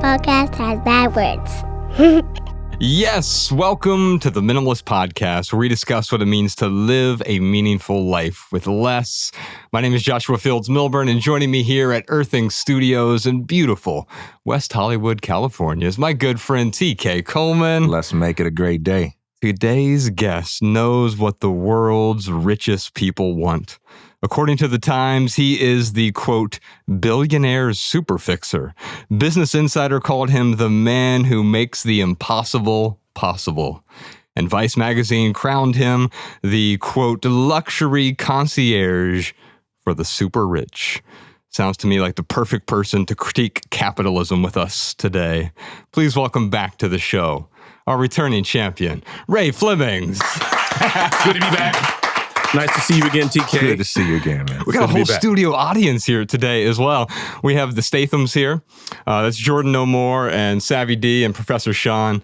podcast has bad words. Yes, welcome to the Minimalist Podcast, where we discuss what it means to live a meaningful life with less. My name is Joshua Fields Milburn, and joining me here at Earthing Studios in beautiful West Hollywood, California, is my good friend TK Coleman. Let's make it a great day. Today's guest knows what the world's richest people want. According to the Times, he is the, quote, billionaire's super fixer. Business Insider called him the man who makes the impossible possible. And Vice magazine crowned him the, quote, luxury concierge for the super rich. Sounds to me like the perfect person to critique capitalism with us today. Please welcome back to the show our returning champion, Rey Flemings. Good to be back. Nice to see you again, TK. Good to see you again, man. We got a whole studio audience here today as well. We have the Stathams here. That's Jordan No More and Savvy D and Professor Sean.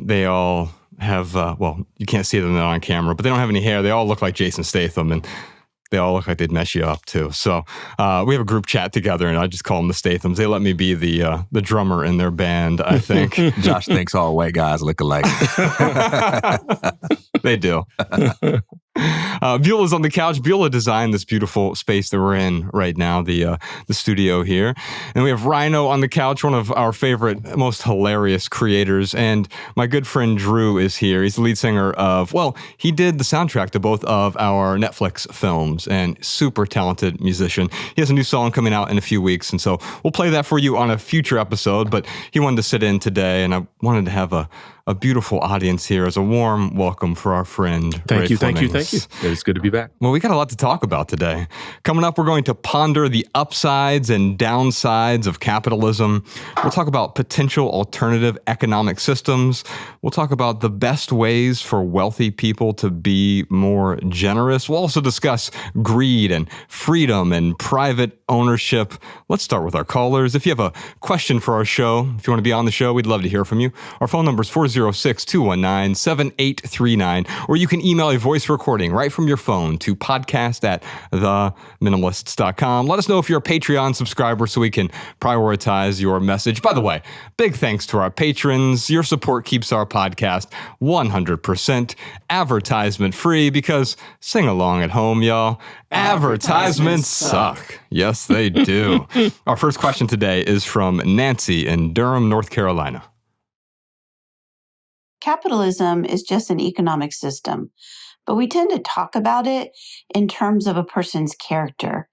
They all have, well, you can't see them on camera, but they don't have any hair. They all look like Jason Statham, and they all look like they'd mess you up too. So we have a group chat together, and I just call them the Stathams. They let me be the drummer in their band, I think. Josh thinks all white guys look alike. They do. Beulah's on the couch. Beulah designed this beautiful space that we're in right now, the studio here. And we have Rhino on the couch, one of our favorite, most hilarious creators. And my good friend Drew is here. He's the lead singer of, well, he did the soundtrack to both of our Netflix films and super talented musician. He has a new song coming out in a few weeks. And so we'll play that for you on a future episode. But he wanted to sit in today, and I wanted to have a beautiful audience here as a warm welcome for our friend, Rey Flemings. Thank you. It's good to be back. Well, we got a lot to talk about today. Coming up, we're going to ponder the upsides and downsides of capitalism. We'll talk about potential alternative economic systems. We'll talk about the best ways for wealthy people to be more generous. We'll also discuss greed and freedom and private ownership. Let's start with our callers. If you have a question for our show, if you want to be on the show, we'd love to hear from you. Our phone number is 406-219-7839, or you can email a voice recording right from your phone to podcast@theminimalists.com. Let us know if you're a Patreon subscriber so we can prioritize your message. By the way, big thanks to our patrons. Your support keeps our podcast 100% advertisement free, because sing along at home, y'all. Advertisements suck. Yes, they do. Our first question today is from Nancy in Durham, North Carolina. Capitalism is just an economic system, but we tend to talk about it in terms of a person's character.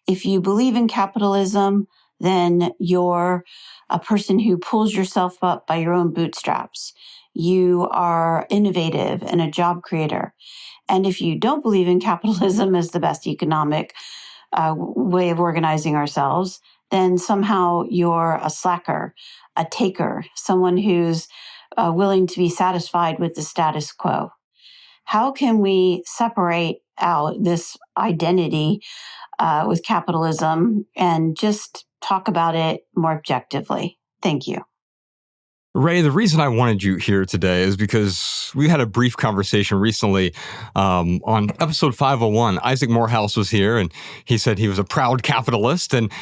If you believe in capitalism, then you're a person who pulls yourself up by your own bootstraps. You are innovative and a job creator. And if you don't believe in capitalism as the best economic way of organizing ourselves, then somehow you're a slacker, a taker, someone who's willing to be satisfied with the status quo. How can we separate out this identity with capitalism and just talk about it more objectively? Thank you. Rey, the reason I wanted you here today is because we had a brief conversation recently on episode 501. Isaac Morehouse was here, and he said he was a proud capitalist. And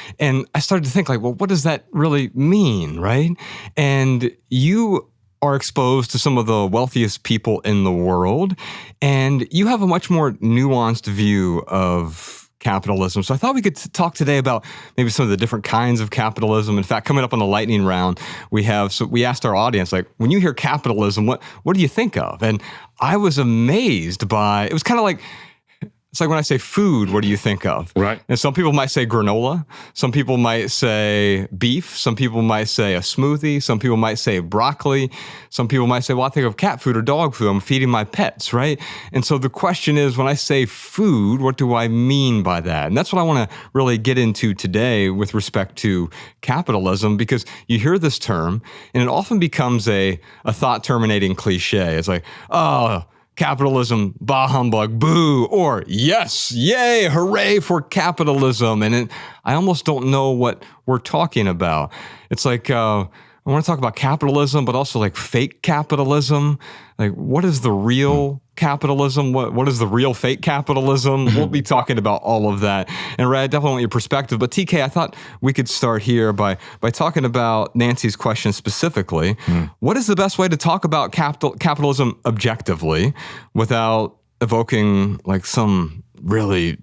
I started to think, like, well, what does that really mean, right? And you are exposed to some of the wealthiest people in the world, and you have a much more nuanced view of capitalism. So I thought we could talk today about maybe some of the different kinds of capitalism. In fact, coming up on the lightning round, we asked our audience, like, when you hear capitalism, what do you think of? And I was amazed by, it was kind of like, it's like when I say food, what do you think of? Right. And some people might say granola. Some people might say beef. Some people might say a smoothie. Some people might say broccoli. Some people might say, well, I think of cat food or dog food. I'm feeding my pets, right? And so the question is, when I say food, what do I mean by that? And that's what I want to really get into today with respect to capitalism, because you hear this term and it often becomes a thought-terminating cliche. It's like, oh, capitalism, bah humbug, boo, or yes, yay, hooray for capitalism. And I almost don't know what we're talking about. It's like I want to talk about capitalism, but also like fake capitalism. Like, what is the real capitalism? What is the real fake capitalism? We'll be talking about all of that. And Ray, I definitely want your perspective. But TK, I thought we could start here by talking about Nancy's question specifically. What is the best way to talk about capitalism objectively without evoking like some really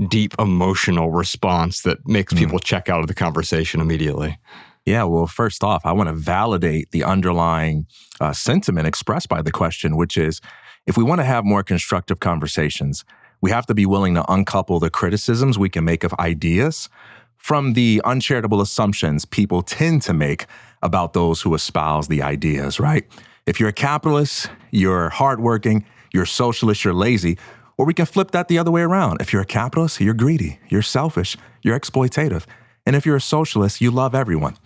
deep emotional response that makes people check out of the conversation immediately? Yeah, well, first off, I want to validate the underlying sentiment expressed by the question, which is, if we want to have more constructive conversations, we have to be willing to uncouple the criticisms we can make of ideas from the uncharitable assumptions people tend to make about those who espouse the ideas, right? If you're a capitalist, you're hardworking, you're socialist, you're lazy, or we can flip that the other way around. If you're a capitalist, you're greedy, you're selfish, you're exploitative. And if you're a socialist, you love everyone.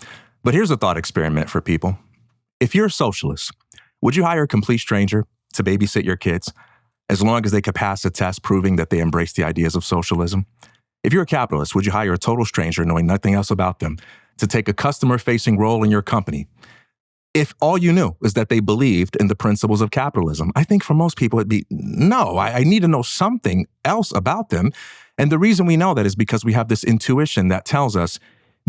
But here's a thought experiment for people. If you're a socialist, would you hire a complete stranger to babysit your kids as long as they could pass a test proving that they embrace the ideas of socialism? If you're a capitalist, would you hire a total stranger knowing nothing else about them to take a customer-facing role in your company? If all you knew is that they believed in the principles of capitalism, I think for most people it'd be, no, I need to know something else about them. And the reason we know that is because we have this intuition that tells us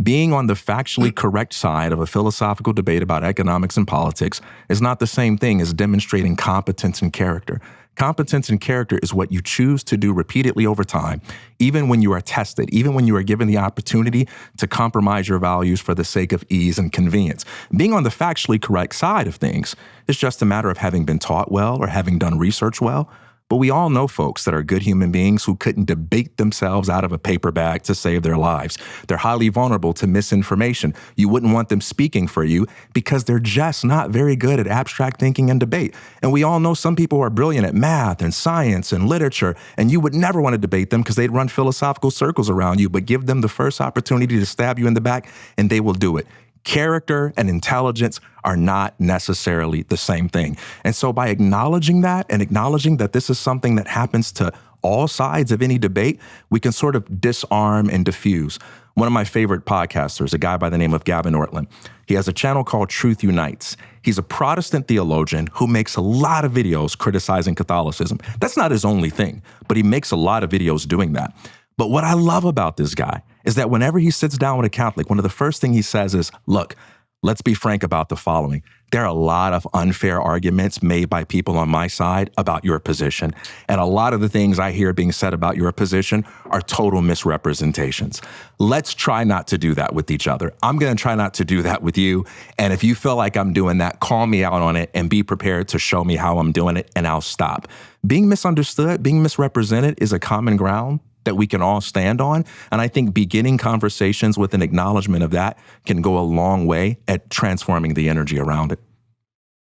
being on the factually correct side of a philosophical debate about economics and politics is not the same thing as demonstrating competence and character. Competence and character is what you choose to do repeatedly over time, even when you are tested, even when you are given the opportunity to compromise your values for the sake of ease and convenience. Being on the factually correct side of things is just a matter of having been taught well or having done research well. But we all know folks that are good human beings who couldn't debate themselves out of a paper bag to save their lives. They're highly vulnerable to misinformation. You wouldn't want them speaking for you because they're just not very good at abstract thinking and debate. And we all know some people who are brilliant at math and science and literature, and you would never want to debate them because they'd run philosophical circles around you, but give them the first opportunity to stab you in the back, and they will do it. Character and intelligence are not necessarily the same thing. And so by acknowledging that and acknowledging that this is something that happens to all sides of any debate, we can sort of disarm and diffuse. One of my favorite podcasters, a guy by the name of Gavin Ortlund, he has a channel called Truth Unites. He's a Protestant theologian who makes a lot of videos criticizing Catholicism. That's not his only thing, but he makes a lot of videos doing that. But what I love about this guy is that whenever he sits down with a Catholic, one of the first things he says is, look, let's be frank about the following. There are a lot of unfair arguments made by people on my side about your position. And a lot of the things I hear being said about your position are total misrepresentations. Let's try not to do that with each other. I'm going to try not to do that with you. And if you feel like I'm doing that, call me out on it and be prepared to show me how I'm doing it, and I'll stop. Being misunderstood, being misrepresented is a common ground that we can all stand on. And I think beginning conversations with an acknowledgement of that can go a long way at transforming the energy around it.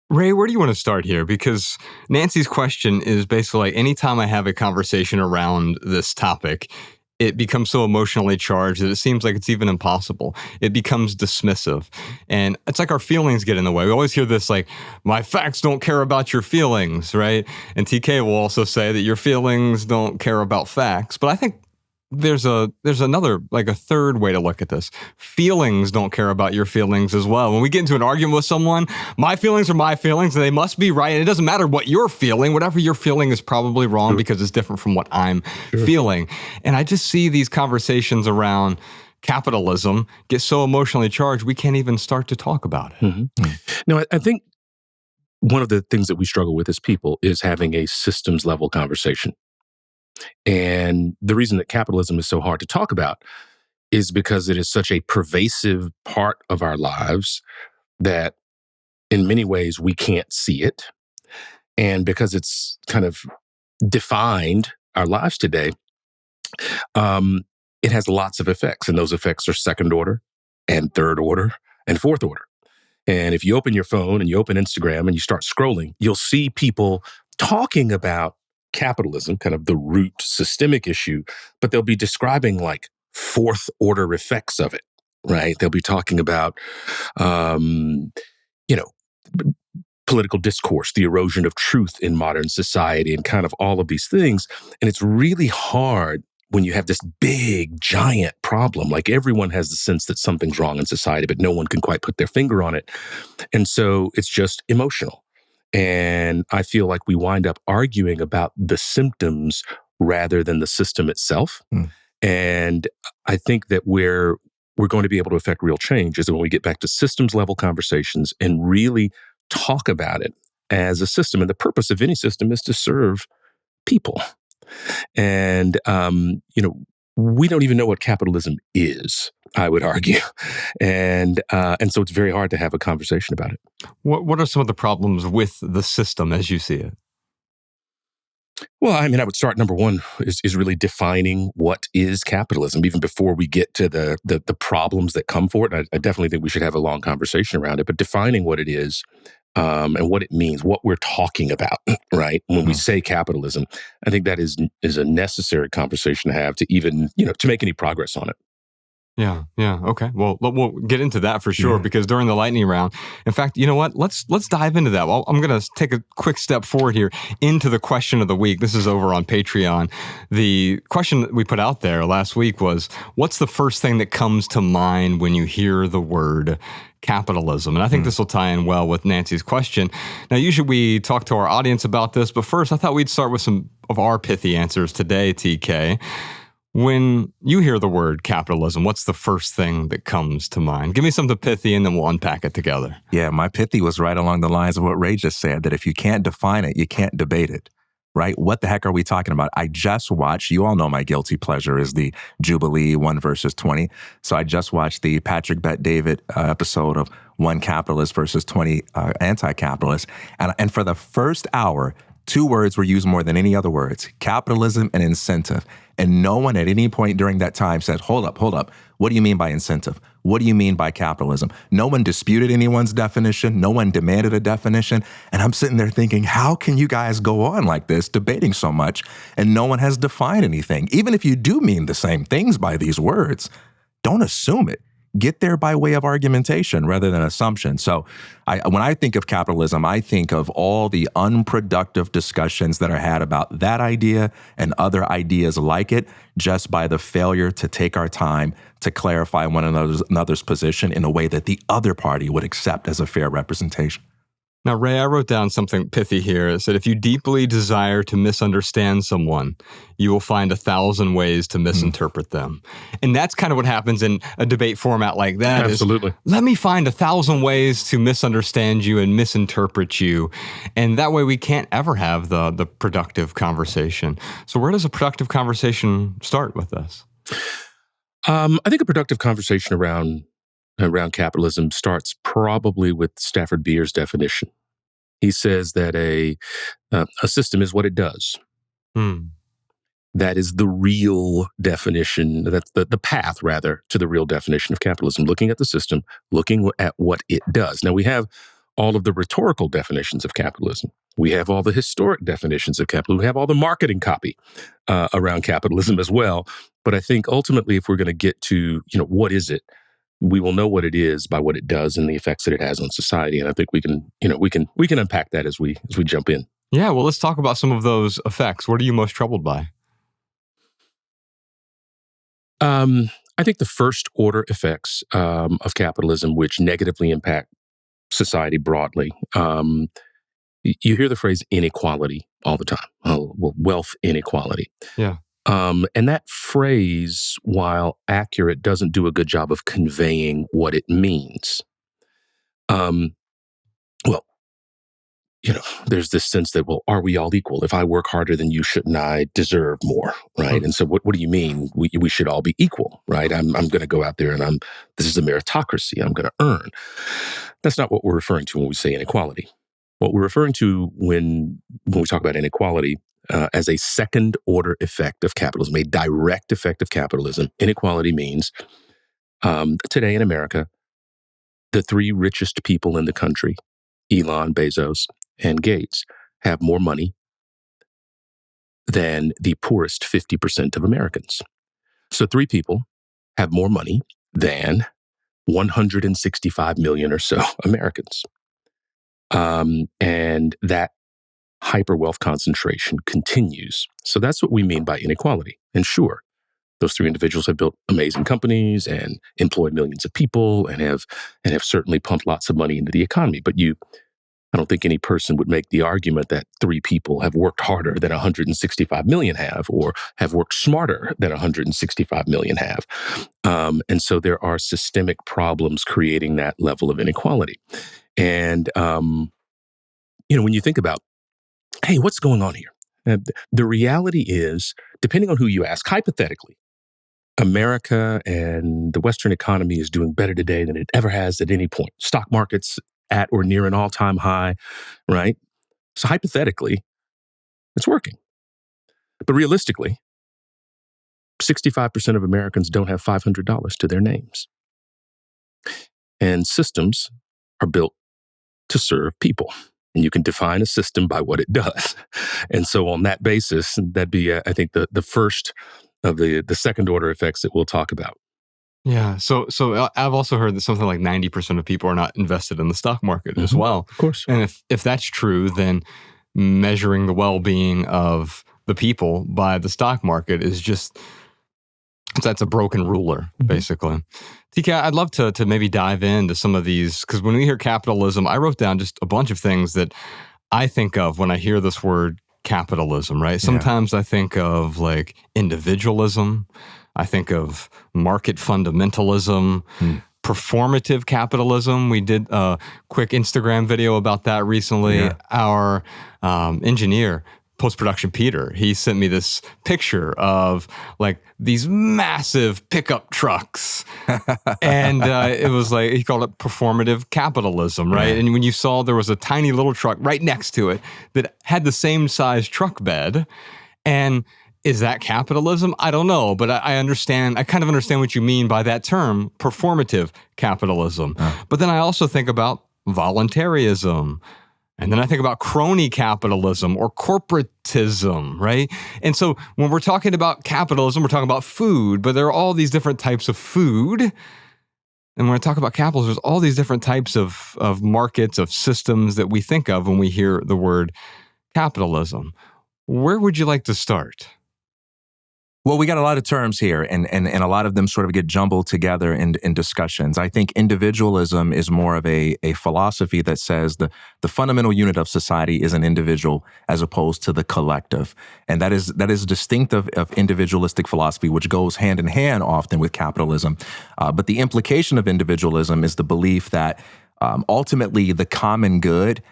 Ray, where do you want to start here? Because Nancy's question is basically like, anytime I have a conversation around this topic, it becomes so emotionally charged that it seems like it's even impossible. It becomes dismissive. And it's like our feelings get in the way. We always hear this like, my facts don't care about your feelings, right? And TK will also say that your feelings don't care about facts. But I think there's another, like a third way to look at this. Feelings don't care about your feelings as well. When we get into an argument with someone, my feelings are my feelings and they must be right. And it doesn't matter what you're feeling. Whatever you're feeling is probably wrong because it's different from what I'm feeling. And I just see these conversations around capitalism get so emotionally charged, we can't even start to talk about it. No, I think one of the things that we struggle with as people is having a systems level conversation. And the reason that capitalism is so hard to talk about is because it is such a pervasive part of our lives that in many ways we can't see it. And because it's kind of defined our lives today, it has lots of effects. And those effects are second order and third order and fourth order. And if you open your phone and you open Instagram and you start scrolling, you'll see people talking about capitalism, kind of the root systemic issue, but they'll be describing like fourth order effects of it, right? They'll be talking about, political discourse, the erosion of truth in modern society, and kind of all of these things. And it's really hard when you have this big, giant problem, like everyone has the sense that something's wrong in society, but no one can quite put their finger on it. And so it's just emotional. And I feel like we wind up arguing about the symptoms rather than the system itself. And I think that where we're going to be able to affect real change is when we get back to systems level conversations and really talk about it as a system. And the purpose of any system is to serve people. And, we don't even know what capitalism is, I would argue. And so it's very hard to have a conversation about it. What are some of the problems with the system as you see it? Well, I mean, I would start number one is really defining what is capitalism, even before we get to the problems that come for it. I definitely think we should have a long conversation around it, but defining what it is and what it means, what we're talking about, right? When we say capitalism, I think that is a necessary conversation to have to even, to make any progress on it. Yeah. Okay. Well, we'll get into that for sure because during the lightning round, in fact, you know what? Let's dive into that. Well, I'm going to take a quick step forward here into the question of the week. This is over on Patreon. The question that we put out there last week was, what's the first thing that comes to mind when you hear the word capitalism? And I think this will tie in well with Nancy's question. Now, usually we talk to our audience about this, but first I thought we'd start with some of our pithy answers today, TK. When you hear the word capitalism, what's the first thing that comes to mind? Give me something pithy and then we'll unpack it together. Yeah, my pithy was right along the lines of what Ray just said, that if you can't define it, you can't debate it, right? What the heck are we talking about? I just watched, you all know my guilty pleasure is the Jubilee 1 versus 20. So I just watched the Patrick Bet-David episode of 1 capitalist versus 20 anti-capitalist. And for the first hour, 2 words were used more than any other words, capitalism and incentive. And no one at any point during that time said, hold up. What do you mean by incentive? What do you mean by capitalism? No one disputed anyone's definition. No one demanded a definition. And I'm sitting there thinking, how can you guys go on like this, debating so much, and no one has defined anything? Even if you do mean the same things by these words, don't assume it. Get there by way of argumentation rather than assumption. So when I think of capitalism, I think of all the unproductive discussions that are had about that idea and other ideas like it, just by the failure to take our time to clarify one another's position in a way that the other party would accept as a fair representation. Now, Ray, I wrote down something pithy here. It said, if you deeply desire to misunderstand someone, you will find 1,000 ways to misinterpret them. And that's kind of what happens in a debate format like that. Absolutely. Let me find 1,000 ways to misunderstand you and misinterpret you. And that way we can't ever have the productive conversation. So where does a productive conversation start with this? I think a productive conversation around capitalism starts probably with Stafford Beer's definition. He says that a system is what it does. That is the real definition, that's the path, rather, to the real definition of capitalism, looking at the system, looking at what it does. Now, we have all of the rhetorical definitions of capitalism. We have all the historic definitions of capitalism. We have all the marketing copy around capitalism as well. But I think ultimately, if we're going to get to, what is it, we will know what it is by what it does and the effects that it has on society. And I think we can unpack that as we jump in. Yeah, well, let's talk about some of those effects. What are you most troubled by? I think the first order effects of capitalism, which negatively impact society broadly. You hear the phrase inequality all the time. Wealth inequality. Yeah. And that phrase, while accurate, doesn't do a good job of conveying what it means. There's this sense that, are we all equal? If I work harder than you, shouldn't I deserve more, right? And so what do you mean? We should all be equal, right? I'm going to go out there and this is a meritocracy. I'm going to earn. That's not what we're referring to when we say inequality. What we're referring to when we talk about inequality as a second order effect of capitalism, a direct effect of capitalism. Inequality means today in America, the 3 richest people in the country, Elon, Bezos, and Gates, have more money than the poorest 50% of Americans. So 3 people have more money than 165 million or so Americans. And that hyper-wealth concentration continues. So that's what we mean by inequality. And sure, Those three individuals have built amazing companies and employed millions of people and have certainly pumped lots of money into the economy. But I don't think any person would make the argument that three people have worked harder than 165 million have, or have worked smarter than 165 million have. And so there are systemic problems creating that level of inequality. And, when you think about, hey, what's going on here? The reality is, depending on who you ask, hypothetically, America and the Western economy is doing better today than it ever has at any point. Stock market's at or near an all-time high, right? So hypothetically, it's working. But realistically, 65% of Americans don't have $500 to their names. And systems are built to serve people. And you can define a system by what it does. And so on that basis, that'd be, I think, the first of the second order effects that we'll talk about. Yeah. So I've also heard that something like 90% of people are not invested in the stock market as well. Of course. And if that's true, then measuring the well-being of the people by the stock market is that's a broken ruler, basically. TK, I'd love to maybe dive into some of these, because when we hear capitalism, I wrote down just a bunch of things that I think of when I hear this word capitalism, right? Sometimes I think of like individualism. I think of market fundamentalism, performative capitalism. We did a quick Instagram video about that recently. Yeah. Our engineer, post-production Peter, he sent me this picture of like these massive pickup trucks. And it was like, he called it performative capitalism, right? And when you saw there was a tiny little truck right next to it that had the same size truck bed, and is that capitalism? I don't know, but I understand. I kind of understand what you mean by that term, performative capitalism. But then I also think about voluntarism. And then I think about crony capitalism or corporatism, right? And so when we're talking about capitalism, we're talking about food, but there are all these different types of food. And when I talk about capitalism, there's all these different types of markets, of systems that we think of when we hear the word capitalism. Where would you like to start? Well, we got a lot of terms here, and a lot of them sort of get jumbled together in discussions. I think individualism is more of a philosophy that says the fundamental unit of society is an individual as opposed to the collective. And that is distinctive of individualistic philosophy, which goes hand in hand often with capitalism. But the implication of individualism is the belief that ultimately the common good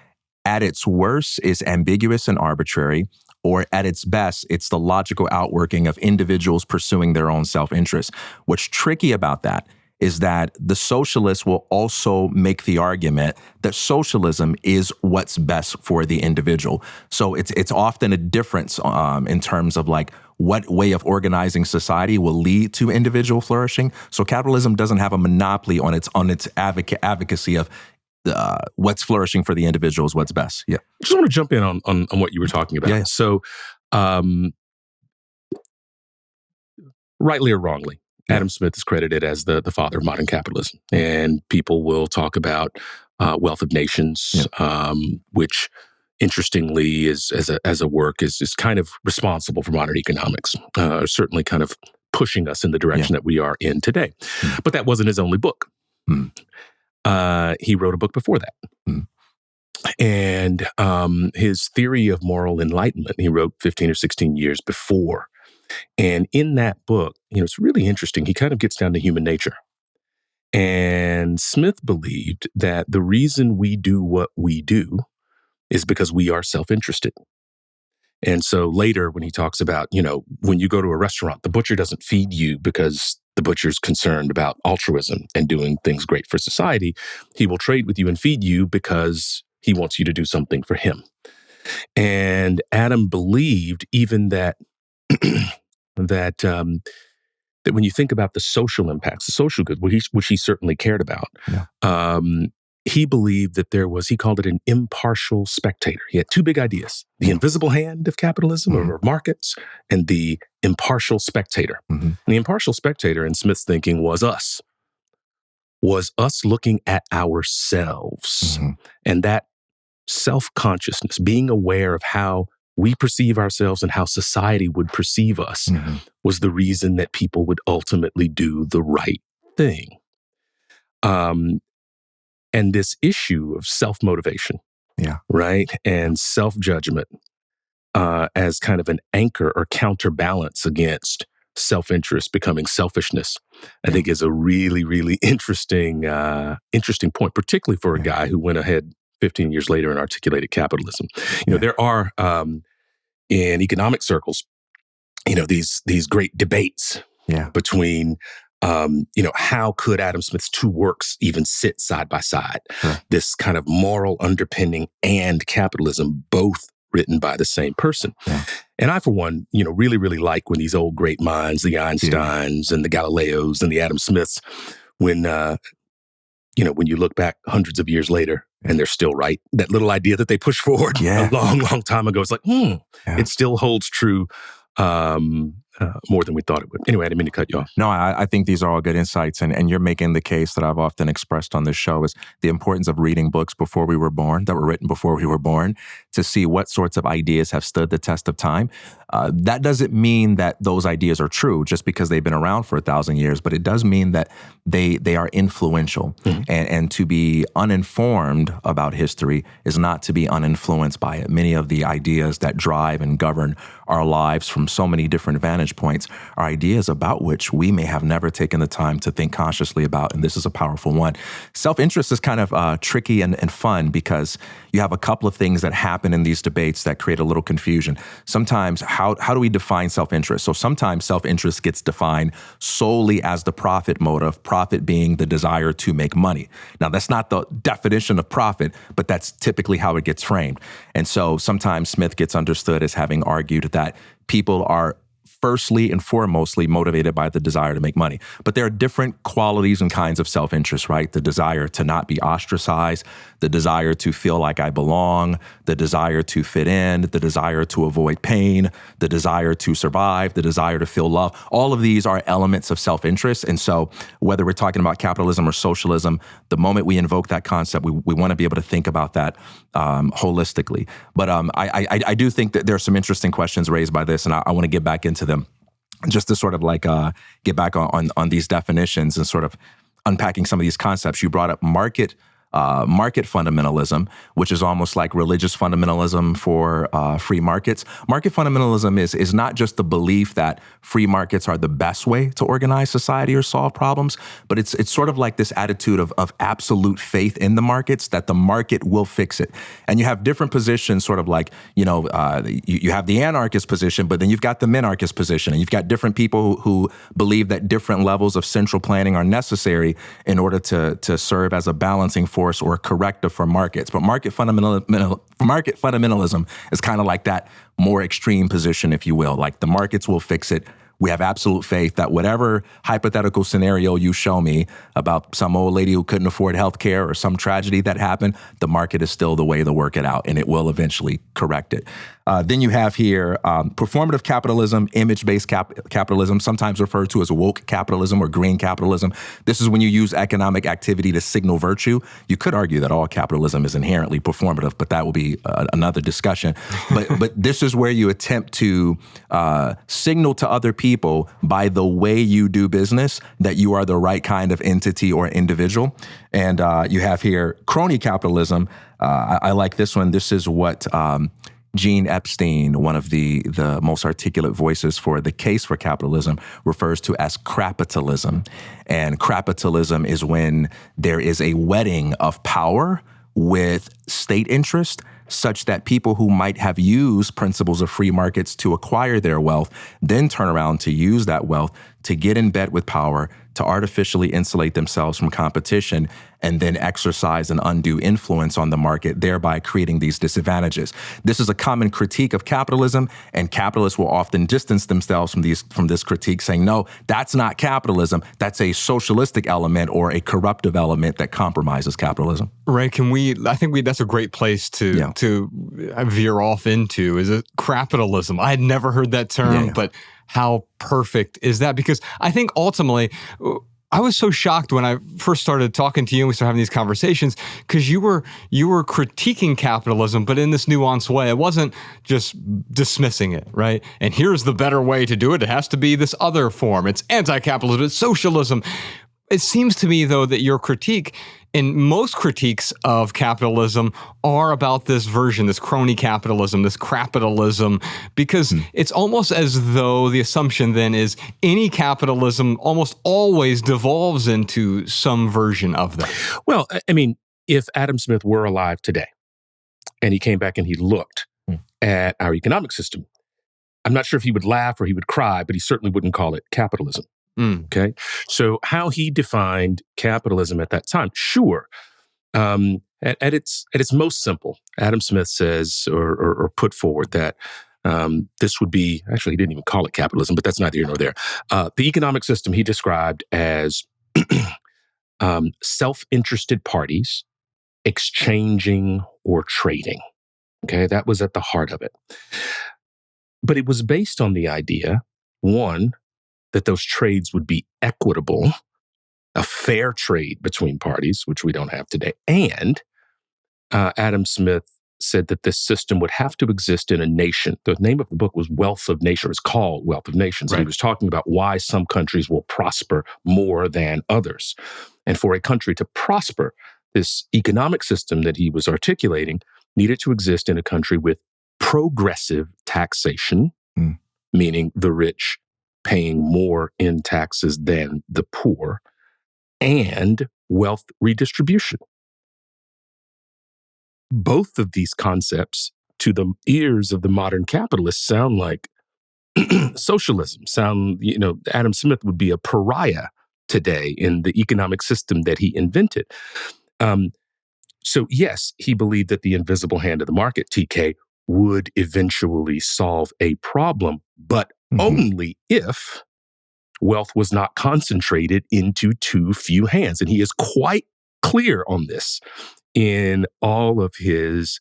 at its worst is ambiguous and arbitrary, or at its best, it's the logical outworking of individuals pursuing their own self-interest. What's tricky about that is that the socialists will also make the argument that socialism is what's best for the individual. So it's often a difference in terms of like what way of organizing society will lead to individual flourishing. So capitalism doesn't have a monopoly on its advocacy of what's flourishing for the individual is what's best. Yeah. I just want to jump in on what you were talking about. Yeah. So, rightly or wrongly, Adam Smith is credited as the father of modern capitalism. And people will talk about Wealth of Nations, which interestingly is as a work is kind of responsible for modern economics, certainly kind of pushing us in the direction that we are in today. But that wasn't his only book. He wrote a book before that. And his theory of moral enlightenment, he wrote 15 or 16 years before. And in that book, it's really interesting. He kind of gets down to human nature. And Smith believed that the reason we do what we do is because we are self-interested. And so later when he talks about, when you go to a restaurant, the butcher doesn't feed you because the butcher's concerned about altruism and doing things great for society. He will trade with you and feed you because he wants you to do something for him. And Adam believed even that that when you think about the social impacts, the social good, which he certainly cared about, he believed that he called it an impartial spectator. He had two big ideas: the invisible hand of capitalism or markets, and the impartial spectator. And the impartial spectator, in Smith's thinking, was us looking at ourselves. And that self-consciousness, being aware of how we perceive ourselves and how society would perceive us was the reason that people would ultimately do the right thing. And this issue of self-motivation, right, and self-judgment as kind of an anchor or counterbalance against self-interest becoming selfishness, I think is a really, really interesting point, particularly for a guy who went ahead 15 years later and articulated capitalism. You know, there are in economic circles, you know, these great debates between how could Adam Smith's two works even sit side by side? This kind of moral underpinning and capitalism, both written by the same person. And I, for one, really, really like when these old great minds, the Einsteins and the Galileos and the Adam Smiths, when you look back hundreds of years later and they're still right, that little idea that they pushed forward a long, long time ago, it's like, it still holds true more than we thought it would. Anyway, I didn't mean to cut you off. No, I think these are all good insights. And you're making the case that I've often expressed on this show is the importance of reading books before we were born, that were written before we were born, to see what sorts of ideas have stood the test of time. That doesn't mean that those ideas are true just because they've been around for 1,000 years, but it does mean that they are influential. And to be uninformed about history is not to be uninfluenced by it. Many of the ideas that drive and govern our lives from so many different vantage points are ideas about which we may have never taken the time to think consciously about, and this is a powerful one. Self-interest is kind of tricky and fun because you have a couple of things that happen in these debates that create a little confusion. Sometimes, how do we define self-interest? So sometimes self-interest gets defined solely as the profit motive, profit being the desire to make money. Now, that's not the definition of profit, but that's typically how it gets framed. And so sometimes Smith gets understood as having argued that people are firstly and foremostly motivated by the desire to make money. But there are different qualities and kinds of self-interest, right? The desire to not be ostracized, the desire to feel like I belong, the desire to fit in, the desire to avoid pain, the desire to survive, the desire to feel love. All of these are elements of self-interest. And so whether we're talking about capitalism or socialism, the moment we invoke that concept, we want to be able to think about that holistically. But I do think that there are some interesting questions raised by this, and I want to get back into them just to sort of like get back on these definitions and sort of unpacking some of these concepts. You brought up market fundamentalism, which is almost like religious fundamentalism for free markets. Market fundamentalism is not just the belief that free markets are the best way to organize society or solve problems, but it's sort of like this attitude of absolute faith in the markets, that the market will fix it. And you have different positions, sort of like, you have the anarchist position, but then you've got the minarchist position, and you've got different people who believe that different levels of central planning are necessary in order to serve as a balancing force or a corrective for markets. But market fundamentalism is kind of like that more extreme position, if you will. Like the markets will fix it. We have absolute faith that whatever hypothetical scenario you show me about some old lady who couldn't afford health care or some tragedy that happened, the market is still the way to work it out, and it will eventually correct it. Then you have here performative capitalism, image-based capitalism, sometimes referred to as woke capitalism or green capitalism. This is when you use economic activity to signal virtue. You could argue that all capitalism is inherently performative, but that will be another discussion. But this is where you attempt to signal to other people by the way you do business that you are the right kind of entity or individual. And you have here crony capitalism. I like this one. This is what Gene Epstein, one of the most articulate voices for the case for capitalism, refers to as crapitalism. And crapitalism is when there is a wedding of power with state interest, such that people who might have used principles of free markets to acquire their wealth then turn around to use that wealth to get in bed with power, to artificially insulate themselves from competition, and then exercise an undue influence on the market, thereby creating these disadvantages. This is a common critique of capitalism, and capitalists will often distance themselves from this critique, saying, no, that's not capitalism. That's a socialistic element or a corruptive element that compromises capitalism. Ray, I think that's a great place to veer off into. Is it crapitalism? I had never heard that term, but how perfect is that? Because I think ultimately I was so shocked when I first started talking to you and we started having these conversations because you were critiquing capitalism, but in this nuanced way. It wasn't just dismissing it, right? And here's the better way to do it. It has to be this other form. It's anti-capitalism. It's socialism. It seems to me, though, that your critique and most critiques of capitalism are about this version, this crony capitalism, this crapitalism, because it's almost as though the assumption then is any capitalism almost always devolves into some version of that. Well, I mean, if Adam Smith were alive today and he came back and he looked at our economic system, I'm not sure if he would laugh or he would cry, but he certainly wouldn't call it capitalism. Okay. So how he defined capitalism at that time, sure. At its most simple, Adam Smith says or put forward that this would be, actually he didn't even call it capitalism, but that's neither here nor there. The economic system he described as self-interested parties exchanging or trading. Okay. That was at the heart of it. But it was based on the idea, one, that those trades would be equitable, a fair trade between parties, which we don't have today. And Adam Smith said that this system would have to exist in a nation. The name of the book was Wealth of Nations. It's called Wealth of Nations. Right. And he was talking about why some countries will prosper more than others. And for a country to prosper, this economic system that he was articulating needed to exist in a country with progressive taxation, meaning the rich paying more in taxes than the poor, and wealth redistribution. Both of these concepts, to the ears of the modern capitalists, sound like socialism. Adam Smith would be a pariah today in the economic system that he invented. So yes, he believed that the invisible hand of the market, TK, would eventually solve a problem, but only if wealth was not concentrated into too few hands. And he is quite clear on this in all of his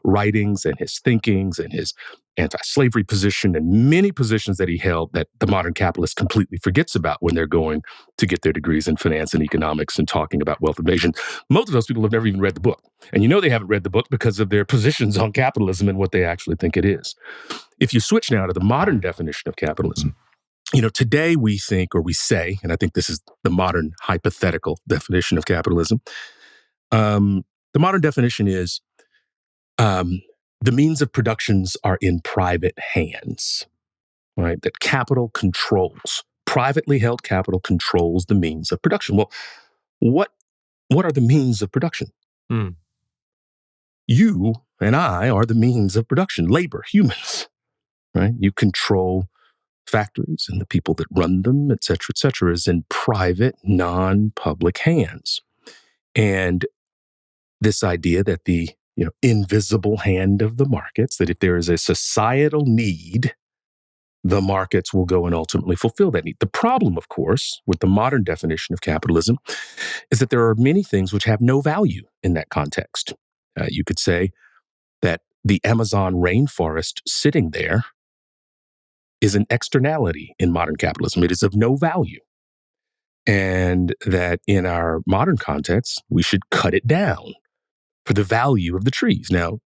writings and his thinkings and his anti-slavery position and many positions that he held that the modern capitalist completely forgets about when they're going to get their degrees in finance and economics and talking about wealth of nations. Most of those people have never even read the book. And they haven't read the book because of their positions on capitalism and what they actually think it is. If you switch now to the modern definition of capitalism, today we think, or we say, and I think this is the modern hypothetical definition of capitalism, the modern definition is the means of productions are in private hands, right? That capital controls, privately held capital controls the means of production. Well, what are the means of production? You and I are the means of production, labor, humans, right? You control factories and the people that run them, et cetera, is in private, non-public hands. And this idea that the invisible hand of the markets, that if there is a societal need, the markets will go and ultimately fulfill that need. The problem, of course, with the modern definition of capitalism is that there are many things which have no value in that context. You could say that the Amazon rainforest sitting there is an externality in modern capitalism. It is of no value. And that in our modern context, we should cut it down for the value of the trees. Now,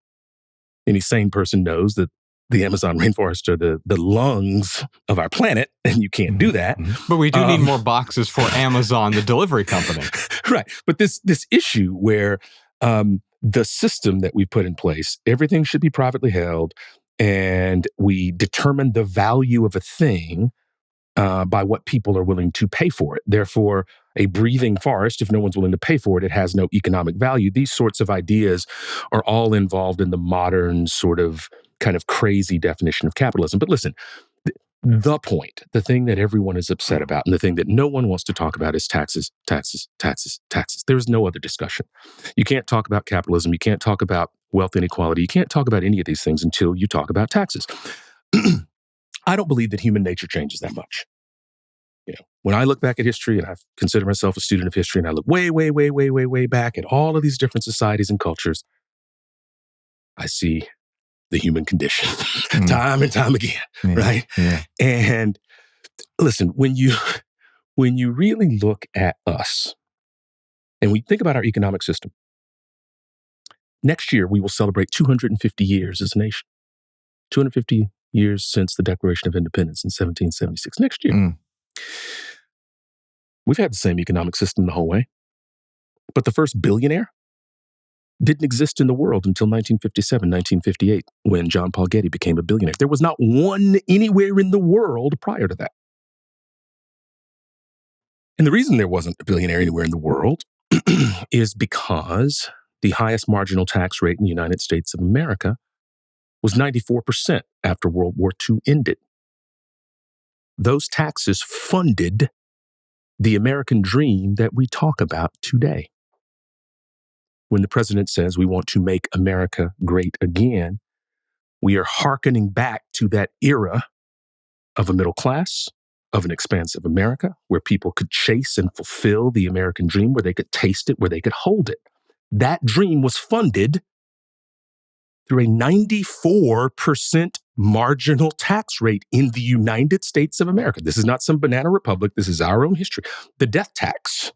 any sane person knows that the Amazon rainforest are the lungs of our planet, and you can't do that. But we do need more boxes for Amazon, the delivery company. Right. But this issue where the system that we put in place, everything should be privately held, and we determine the value of a thing by what people are willing to pay for it. Therefore, a breathing forest, if no one's willing to pay for it, it has no economic value. These sorts of ideas are all involved in the modern sort of kind of crazy definition of capitalism. But listen, the point, the thing that everyone is upset about and the thing that no one wants to talk about is taxes, taxes, taxes, taxes. There's no other discussion. You can't talk about capitalism. You can't talk about wealth inequality. You can't talk about any of these things until you talk about taxes. I don't believe that human nature changes that much. When I look back at history, and I consider myself a student of history, and I look way, way, way, way, way, way back at all of these different societies and cultures, I see the human condition time and time again, right? Yeah. And listen, when you when you really look at us and we think about our economic system, next year we will celebrate 250 years as a nation. 250 years since the Declaration of Independence in 1776. Next year. We've had the same economic system the whole way. But the first billionaire didn't exist in the world until 1957, 1958, when John Paul Getty became a billionaire. There was not one anywhere in the world prior to that. And the reason there wasn't a billionaire anywhere in the world is because the highest marginal tax rate in the United States of America was 94% after World War II ended. Those taxes funded the American dream that we talk about today. When the president says we want to make America great again, we are hearkening back to that era of a middle class, of an expansive America, where people could chase and fulfill the American dream, where they could taste it, where they could hold it. That dream was funded through a 94% marginal tax rate in the United States of America. This is not some banana republic. This is our own history. The death tax,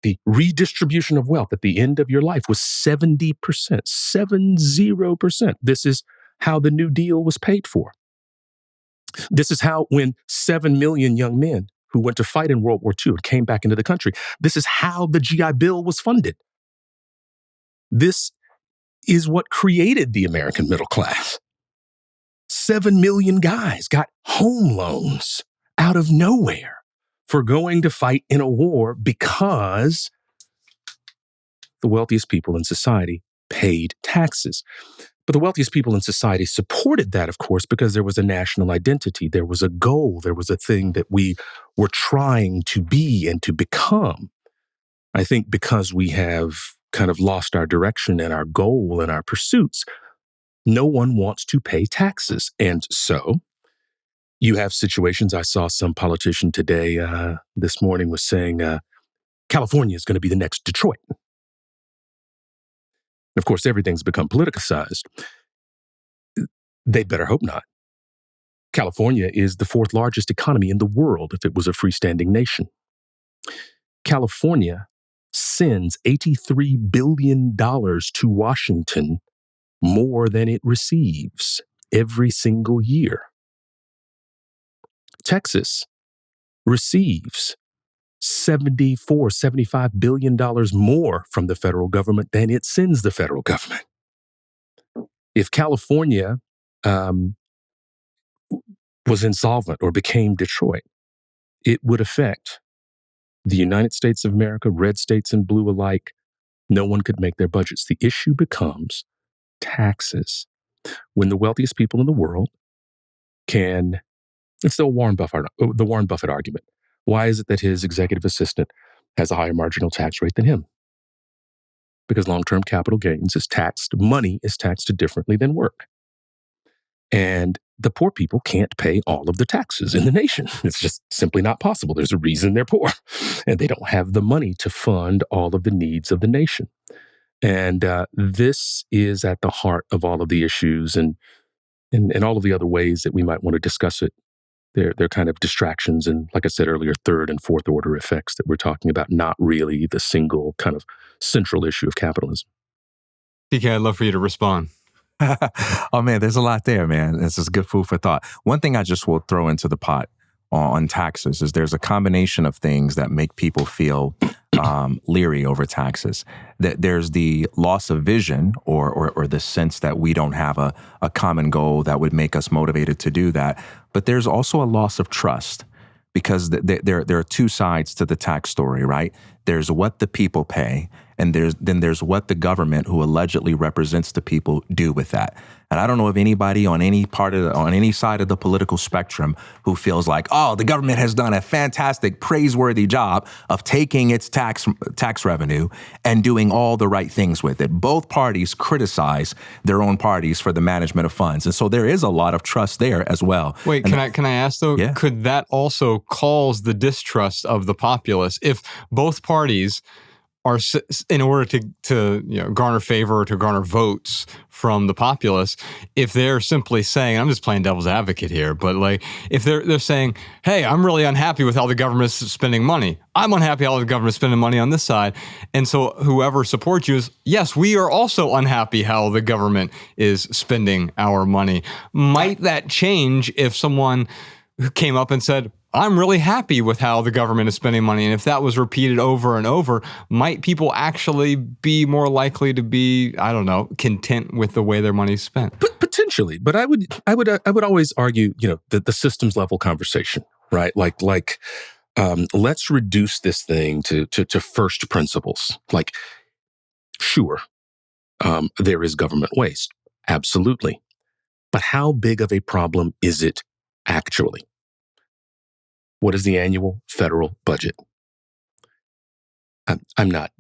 the redistribution of wealth at the end of your life was 70%, 70%. This is how the New Deal was paid for. This is how, when 7 million young men who went to fight in World War II and came back into the country, this is how the GI Bill was funded. This is what created the American middle class. 7 million guys got home loans out of nowhere for going to fight in a war because the wealthiest people in society paid taxes. But the wealthiest people in society supported that, of course, because there was a national identity. There was a goal. There was a thing that we were trying to be and to become. I think because we have kind of lost our direction and our goal and our pursuits, no one wants to pay taxes. And so you have situations. I saw some politician today, this morning, was saying, California is going to be the next Detroit. Of course, everything's become politicized. They better hope not. California is the fourth largest economy in the world if it was a freestanding nation. California sends $83 billion to Washington, more than it receives every single year. Texas receives $75 billion more from the federal government than it sends the federal government. If California was insolvent or became Detroit, it would affect the United States of America, red states and blue alike. No one could make their budgets. The issue becomes taxes. When the wealthiest people in the world can, it's the Warren Buffett argument. Why is it that his executive assistant has a higher marginal tax rate than him? Because long-term capital gains is taxed, money is taxed differently than work. And the poor people can't pay all of the taxes in the nation. It's just simply not possible. There's a reason they're poor. And they don't have the money to fund all of the needs of the nation. And this is at the heart of all of the issues and all of the other ways that we might want to discuss it. They're kind of distractions and, like I said earlier, third and fourth order effects that we're talking about, not really the single kind of central issue of capitalism. PK, I'd love for you to respond. Oh, man, there's a lot there, man. This is good food for thought. One thing I just will throw into the pot on taxes is there's a combination of things that make people feel leery over taxes. That there's the loss of vision or the sense that we don't have a common goal that would make us motivated to do that. But there's also a loss of trust because there are two sides to the tax story, right? There's what the people pay, and there's what the government, who allegedly represents the people, do with that. And I don't know of anybody on any side of the political spectrum who feels like, oh, the government has done a fantastic, praiseworthy job of taking its tax revenue and doing all the right things with it. Both parties criticize their own parties for the management of funds. And so there is a lot of trust there as well. Wait, can I ask though, Yeah. Could that also cause the distrust of the populace if both parties are, in order to garner favor or to garner votes from the populace, if they're simply saying, I'm just playing devil's advocate here, but like if they're saying, hey, I'm really unhappy with how the government is spending money. I'm unhappy how the government is spending money on this side. And so whoever supports you is, yes, we are also unhappy how the government is spending our money. Might that change if someone came up and said, I'm really happy with how the government is spending money? And if that was repeated over and over, might people actually be more likely to be, I don't know, content with the way their money's spent? Potentially, but I would always argue, the systems level conversation, right? Like, let's reduce this thing to first principles. Like, sure, there is government waste, absolutely, but how big of a problem is it actually? What is the annual federal budget? I'm not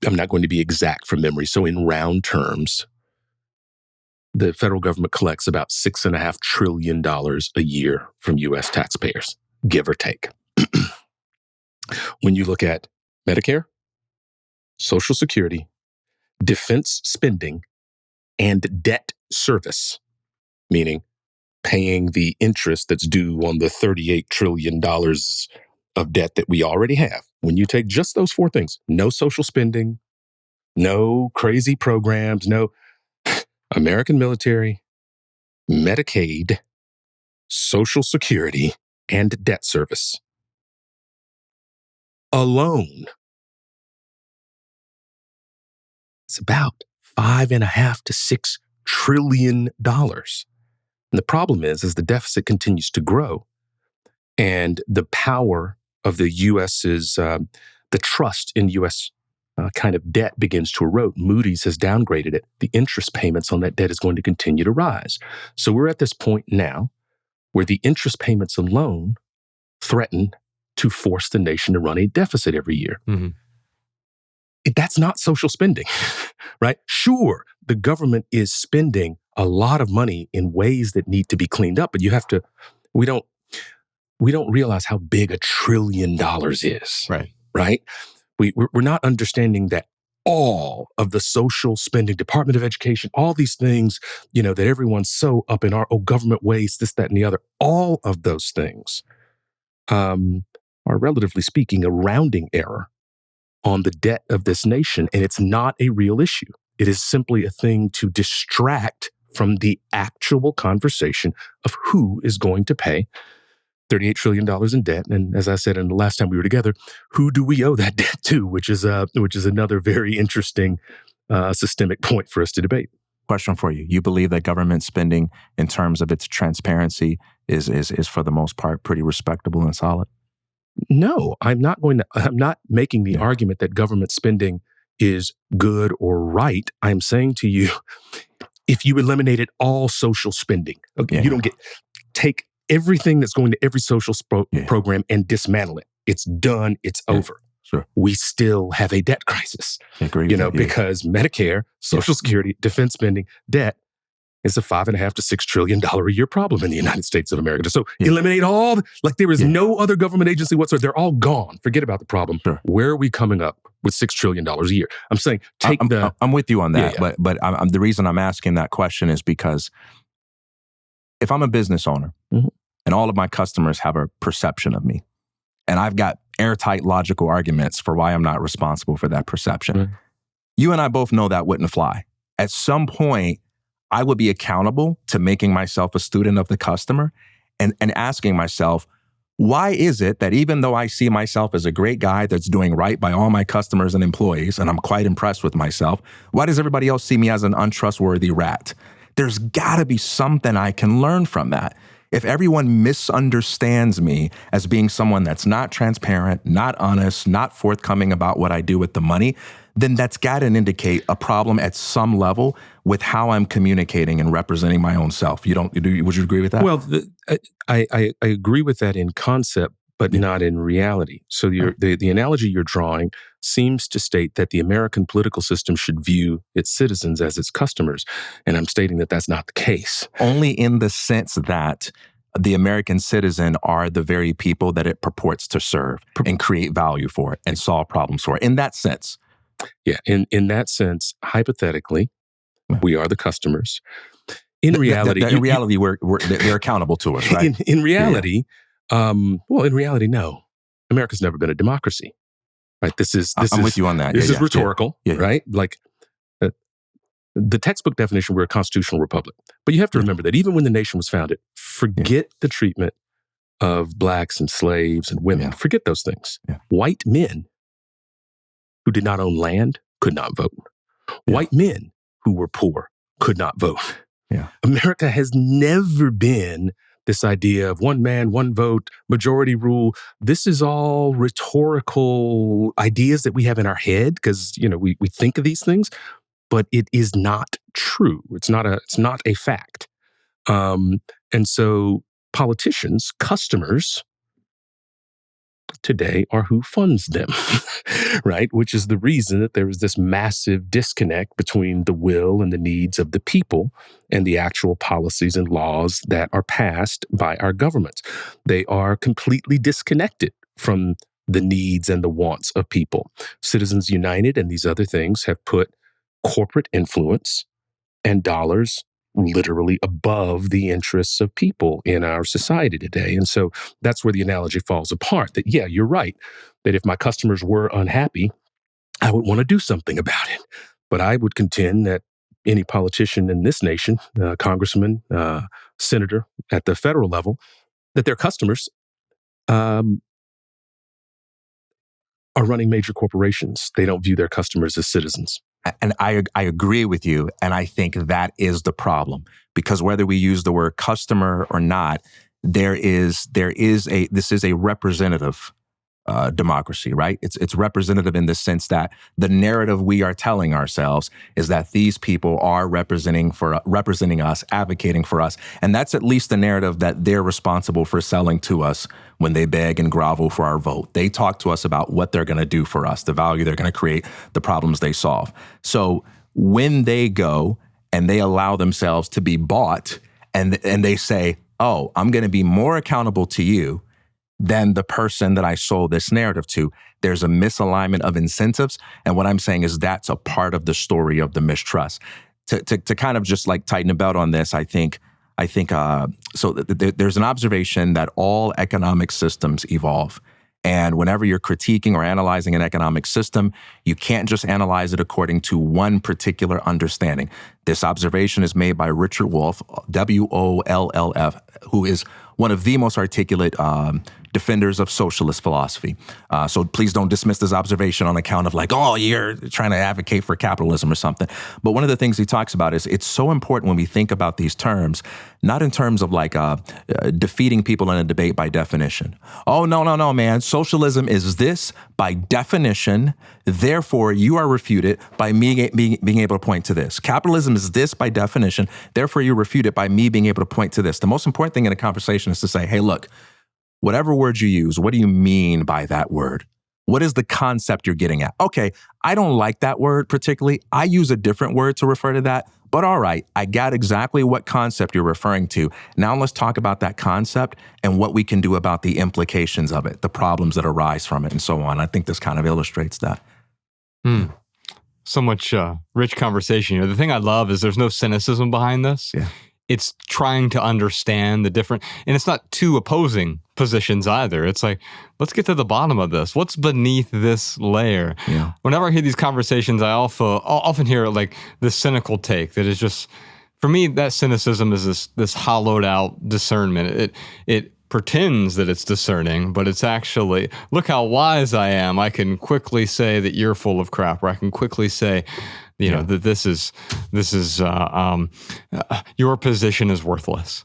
going to be exact from memory. So in round terms, the federal government collects about $6.5 trillion a year from U.S. taxpayers, give or take. When you look at Medicare, Social Security, defense spending, and debt service, meaning paying the interest that's due on the $38 trillion of debt that we already have. When you take just those four things, no social spending, no crazy programs, no American military, Medicaid, Social Security, and debt service alone, it's about $5.5 to $6 trillion. And the problem is the deficit continues to grow, and the power of the U.S.'s, the trust in U.S. Kind of debt begins to erode. Moody's has downgraded it. The interest payments on that debt is going to continue to rise. So we're at this point now where the interest payments alone threaten to force the nation to run a deficit every year. Mm-hmm. That's not social spending, right? Sure, the government is spending a lot of money in ways that need to be cleaned up, but we don't realize how big $1 trillion is, right? We're not understanding that all of the social spending, Department of Education, all these things, that everyone's so up in our government waste, this, that, and the other, all of those things are, relatively speaking, a rounding error on the debt of this nation, and it's not a real issue. It is simply a thing to distract from the actual conversation of who is going to pay $38 trillion in debt. And as I said in the last time we were together, who do we owe that debt to? Which is another very interesting systemic point for us to debate. Question for you. You believe that government spending in terms of its transparency is for the most part pretty respectable and solid? No, I'm not making the argument that government spending is good or right. I'm saying to you, if you eliminated all social spending, you don't take everything that's going to every social program and dismantle it. It's done. It's over. Sure. We still have a debt crisis, because Medicare, Social Security, defense spending, debt is a $5.5 to $6 trillion a year problem in the United States of America. So eliminate all, there is no other government agency whatsoever. They're all gone. Forget about the problem. Sure. Where are we coming up with $6 trillion a year? I'm saying I'm with you on that, but the reason I'm asking that question is because if I'm a business owner and all of my customers have a perception of me, and I've got airtight logical arguments for why I'm not responsible for that perception, you and I both know that wouldn't fly. At some point, I would be accountable to making myself a student of the customer and asking myself, why is it that even though I see myself as a great guy that's doing right by all my customers and employees, and I'm quite impressed with myself, why does everybody else see me as an untrustworthy rat? There's got to be something I can learn from that. If everyone misunderstands me as being someone that's not transparent, not honest, not forthcoming about what I do with the money, then that's got to indicate a problem at some level with how I'm communicating and representing my own self. Would you agree with that? Well, I agree with that in concept, but not in reality. So the analogy you're drawing seems to state that the American political system should view its citizens as its customers. And I'm stating that that's not the case. Only in the sense that the American citizen are the very people that it purports to serve and create value for and solve problems for. In that sense. Yeah. In that sense, hypothetically, we are the customers. In reality, in reality, they're accountable to us, right? In reality, in reality, no. America's never been a democracy, right? I'm with you on that. This is rhetorical, yeah. right? Like the textbook definition, we're a constitutional republic. But you have to remember that even when the nation was founded, forget the treatment of blacks and slaves and women. Forget those things. White men who did not own land could not vote. White men who were poor could not vote. America has never been this idea of one man, one vote, majority rule. This is all rhetorical ideas that we have in our head because, we think of these things, but it is not true. It's not a fact. And so politicians, customers today are who funds them, right? Which is the reason that there is this massive disconnect between the will and the needs of the people and the actual policies and laws that are passed by our governments. They are completely disconnected from the needs and the wants of people. Citizens United and these other things have put corporate influence and dollars literally above the interests of people in our society today. And so that's where the analogy falls apart, that, you're right, that if my customers were unhappy, I would want to do something about it. But I would contend that any politician in this nation, congressman, senator at the federal level, that their customers are running major corporations. They don't view their customers as citizens. And I agree with you. And I think that is the problem, because whether we use the word customer or not, this is a representative democracy, right? It's representative in the sense that the narrative we are telling ourselves is that these people are representing us, advocating for us. And that's at least the narrative that they're responsible for selling to us when they beg and grovel for our vote. They talk to us about what they're going to do for us, the value they're going to create, the problems they solve. So when they go and they allow themselves to be bought and they say, oh, I'm going to be more accountable to you than the person that I sold this narrative to, there's a misalignment of incentives. And what I'm saying is that's a part of the story of the mistrust. To kind of just like tighten a belt on this, I think there's an observation that all economic systems evolve. And whenever you're critiquing or analyzing an economic system, you can't just analyze it according to one particular understanding. This observation is made by Richard Wolff, Wollf, who is one of the most articulate defenders of socialist philosophy. So please don't dismiss this observation on account of like, oh, you're trying to advocate for capitalism or something. But one of the things he talks about is it's so important when we think about these terms, not in terms of like defeating people in a debate by definition. Oh, no, man. Socialism is this by definition. Therefore, you are refuted by me being able to point to this. Capitalism is this by definition. Therefore, you're refuted by me being able to point to this. The most important thing in a conversation is to say, hey, look, whatever word you use, what do you mean by that word? What is the concept you're getting at? Okay, I don't like that word particularly. I use a different word to refer to that. But all right, I got exactly what concept you're referring to. Now let's talk about that concept and what we can do about the implications of it, the problems that arise from it, and so on. I think this kind of illustrates that. So much rich conversation here. The thing I love is there's no cynicism behind this. Yeah. It's trying to understand the different, and it's not two opposing positions either. It's like, let's get to the bottom of this. What's beneath this layer? Yeah. Whenever I hear these conversations, I often hear like this cynical take that is just, for me, that cynicism is this hollowed out discernment. It pretends that it's discerning, but it's actually, look how wise I am. I can quickly say that you're full of crap, or I can quickly say, that this is your position is worthless.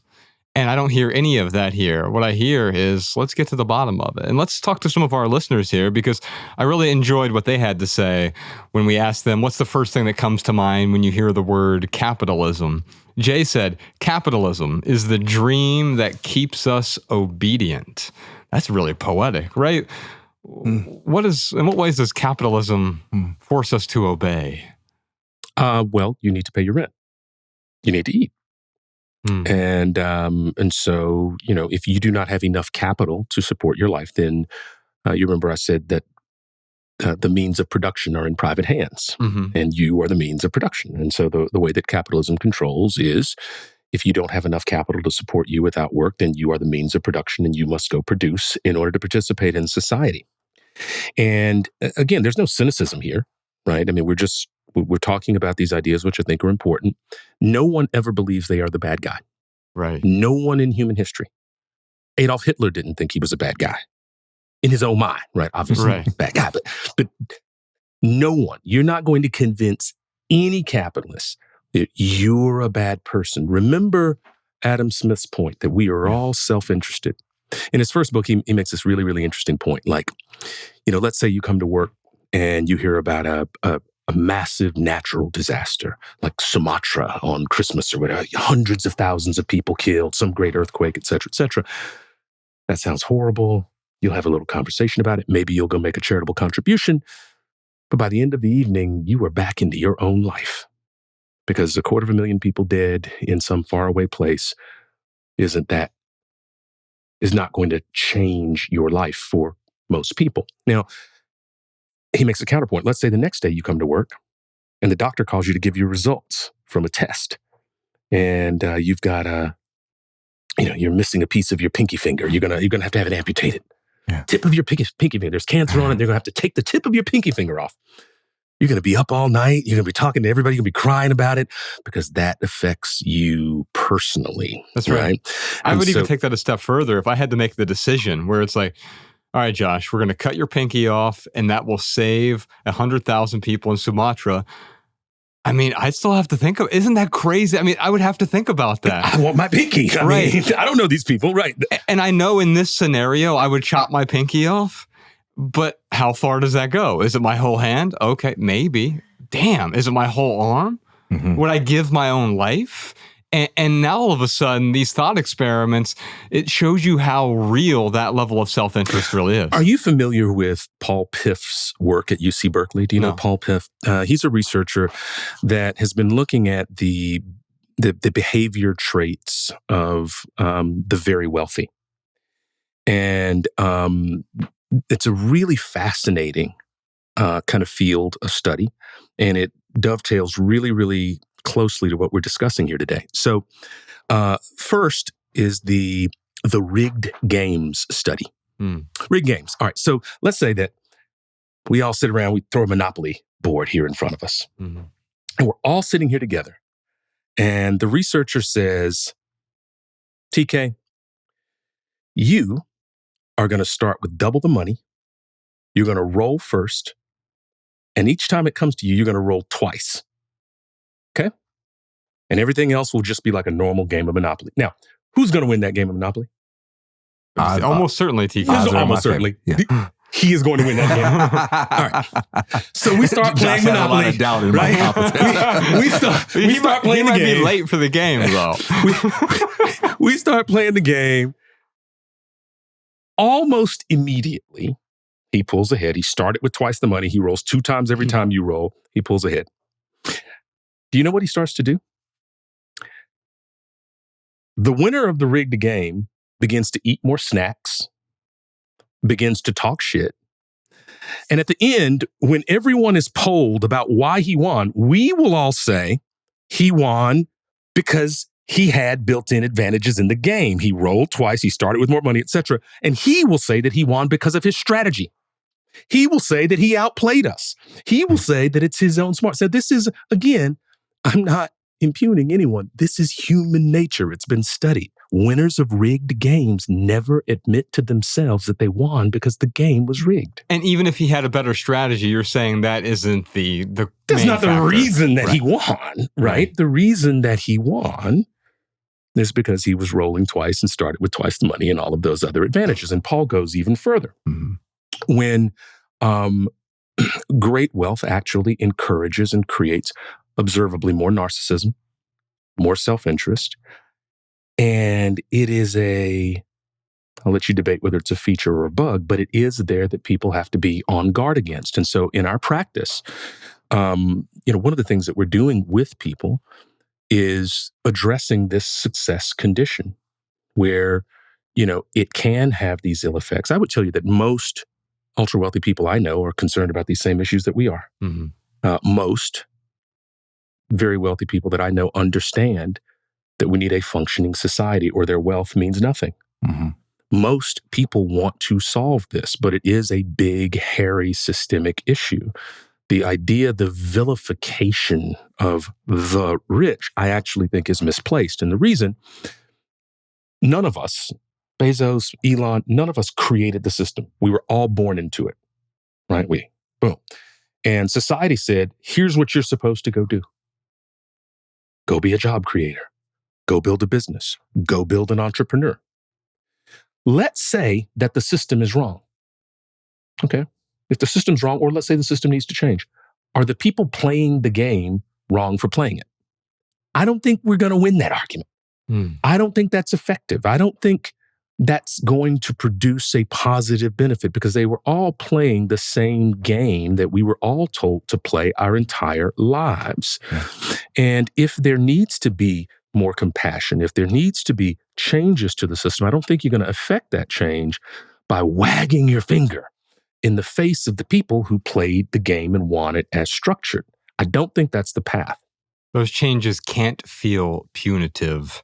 And I don't hear any of that here. What I hear is, let's get to the bottom of it. And let's talk to some of our listeners here, because I really enjoyed what they had to say when we asked them, what's the first thing that comes to mind when you hear the word capitalism? Jay said, capitalism is the dream that keeps us obedient. That's really poetic, right? In what ways does capitalism force us to obey? Well, you need to pay your rent. You need to eat. And so, if you do not have enough capital to support your life, then you remember I said that the means of production are in private hands, and you are the means of production. And so the way that capitalism controls is, if you don't have enough capital to support you without work, then you are the means of production, and you must go produce in order to participate in society. And again, there's no cynicism here, right? I mean, we're talking about these ideas, which I think are important. No one ever believes they are the bad guy. Right. No one in human history. Adolf Hitler didn't think he was a bad guy in his own mind, right? Obviously, Right. bad guy, but no one. You're not going to convince any capitalist that you're a bad person. Remember Adam Smith's point that we are all self-interested. In his first book, he makes this really, really interesting point. Like, let's say you come to work and you hear about a massive natural disaster, like Sumatra on Christmas or whatever, hundreds of thousands of people killed, some great earthquake, et cetera, et cetera. That sounds horrible. You'll have a little conversation about it. Maybe you'll go make a charitable contribution. But by the end of the evening, you are back into your own life, because 250,000 people dead in some faraway place is not going to change your life for most people. Now, he makes a counterpoint. Let's say the next day you come to work and the doctor calls you to give your results from a test. And you've got you're missing a piece of your pinky finger. You're gonna have to have it amputated. Yeah. Tip of your pinky finger. There's cancer on it. They're gonna have to take the tip of your pinky finger off. You're gonna be up all night. You're gonna be talking to everybody. You're gonna be crying about it because that affects you personally. That's right. I And would even so- take that a step further. If I had to make the decision where it's like, all right, Josh, we're going to cut your pinky off and that will save 100,000 people in Sumatra. I mean, I still have to think of, isn't that crazy? I mean, I would have to think about that. I want my pinky. I mean, I don't know these people, right? And I know in this scenario, I would chop my pinky off, but how far does that go? Is it my whole hand? Okay, maybe. Damn, is it my whole arm? Would I give my own life? And now all of a sudden, these thought experiments, it shows you how real that level of self-interest really is. Are you familiar with Paul Piff's work at UC Berkeley? Do you know No. Paul Piff? He's a researcher that has been looking at the behavior traits of the very wealthy. And it's a really fascinating kind of field of study. And it dovetails really, really closely to what we're discussing here today. So first is the rigged games study. Rigged games. All right. So let's say that we all sit around, we throw a Monopoly board here in front of us. And we're all sitting here together. And the researcher says, TK, you are going to start with double the money. You're going to roll first. And each time it comes to you, you're going to roll twice. Okay? And everything else will just be like a normal game of Monopoly. Now, who's going to win that game of Monopoly? Almost certainly, TK. Almost certainly. Yeah. He is going to win that game. All right. So we start playing Josh had a lot Monopoly. of doubt in my Right? we start playing He the might game. be late for the game, though. We start playing the game. Almost immediately, he pulls ahead. He started with twice the money. He rolls 2 times every time you roll. He pulls ahead. Do you know what he starts to do? The winner of the rigged game begins to eat more snacks, begins to talk shit. And at the end, when everyone is polled about why he won, we will all say he won because he had built-in advantages in the game. He rolled twice, he started with more money, etc. And he will say that he won because of his strategy. He will say that he outplayed us. He will say that it's his own smart. So this is, again, I'm not impugning anyone. This is human nature. It's been studied. Winners of rigged games never admit to themselves that they won because the game was rigged. And even if he had a better strategy, you're saying that isn't the That's main not the factor. reason that he Right. won, right? The reason that he won is because he was rolling twice and started with twice the money and all of those other advantages. And Paul goes even further. When great wealth actually encourages and creates observably more narcissism, more self-interest, and it is I'll let you debate whether it's a feature or a bug, but it is there that people have to be on guard against. And so in our practice, one of the things that we're doing with people is addressing this success condition where, it can have these ill effects. I would tell you that most ultra-wealthy people I know are concerned about these same issues that we are. Most very wealthy people that I know understand that we need a functioning society or their wealth means nothing. Most people want to solve this, but it is a big, hairy, systemic issue. The idea, the vilification of the rich, I actually think is misplaced. And the reason, none of us, Bezos, Elon, none of us created the system. We were all born into it, right? Boom. And society said, here's what you're supposed to go do. Go be a job creator. Go build a business. Go build an entrepreneur. Let's say that the system is wrong. Okay. If the system's wrong, or let's say the system needs to change, are the people playing the game wrong for playing it? I don't think we're going to win that argument. I don't think that's effective. I don't think that's going to produce a positive benefit because they were all playing the same game that we were all told to play our entire lives. And if there needs to be more compassion, if there needs to be changes to the system, I don't think you're going to affect that change by wagging your finger in the face of the people who played the game and want it as structured. I don't think that's the path. Those changes can't feel punitive.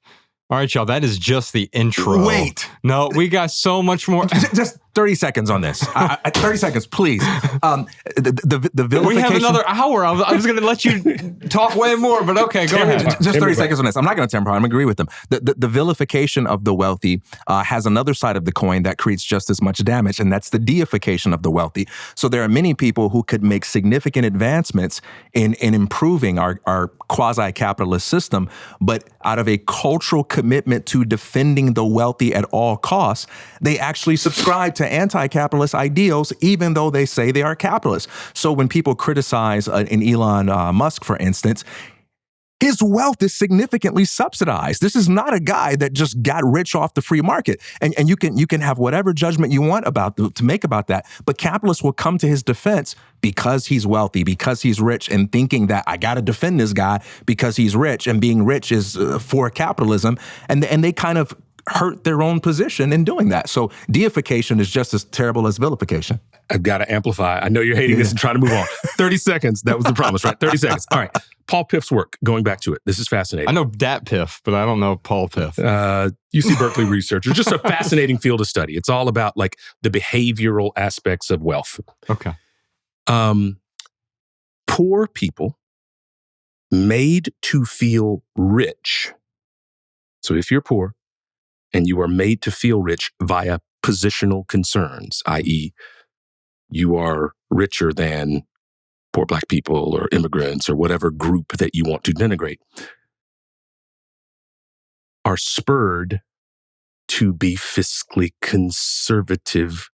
All right, y'all, that is just the intro. Wait. No, we got so much more. Just 30 seconds on this. 30 seconds, please. The vilification. We have another hour. I was going to let you talk way more, but okay, go ahead. Just 30 seconds on this. I'm not going to temper. I'm going to agree with them. The vilification of the wealthy has another side of the coin that creates just as much damage, and that's the deification of the wealthy. So there are many people who could make significant advancements in improving our quasi-capitalist system, but out of a cultural commitment to defending the wealthy at all costs, they actually subscribe to anti-capitalist ideals, even though they say they are capitalists. So when people criticize an Elon Musk, for instance, his wealth is significantly subsidized. This is not a guy that just got rich off the free market. And you can have whatever judgment you want to make about that. But capitalists will come to his defense because he's wealthy, because he's rich, and thinking that I got to defend this guy because he's rich, and being rich is for capitalism. And they kind of hurt their own position in doing that. So deification is just as terrible as vilification. I've got to amplify. I know you're hating this and trying to move on. 30 seconds. That was the promise, right? 30 seconds. All right. Paul Piff's work, going back to it. This is fascinating. I know Dat Piff, but I don't know Paul Piff. UC Berkeley researcher. Just a fascinating field of study. It's all about like the behavioral aspects of wealth. Okay. Poor people made to feel rich. So if you're poor and you are made to feel rich via positional concerns, i.e., you are richer than poor Black people or immigrants or whatever group that you want to denigrate, are spurred to be fiscally conservative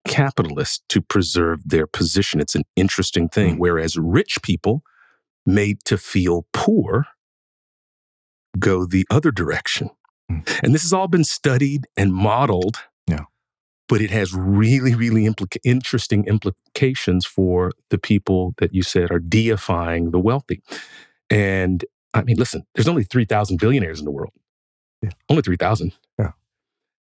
capitalists to preserve their position. It's an interesting thing. Whereas rich people made to feel poor go the other direction. And this has all been studied and modeled. But it has really, really interesting implications for the people that you said are deifying the wealthy. And I mean, listen, there's only 3,000 billionaires in the world. Only 3,000.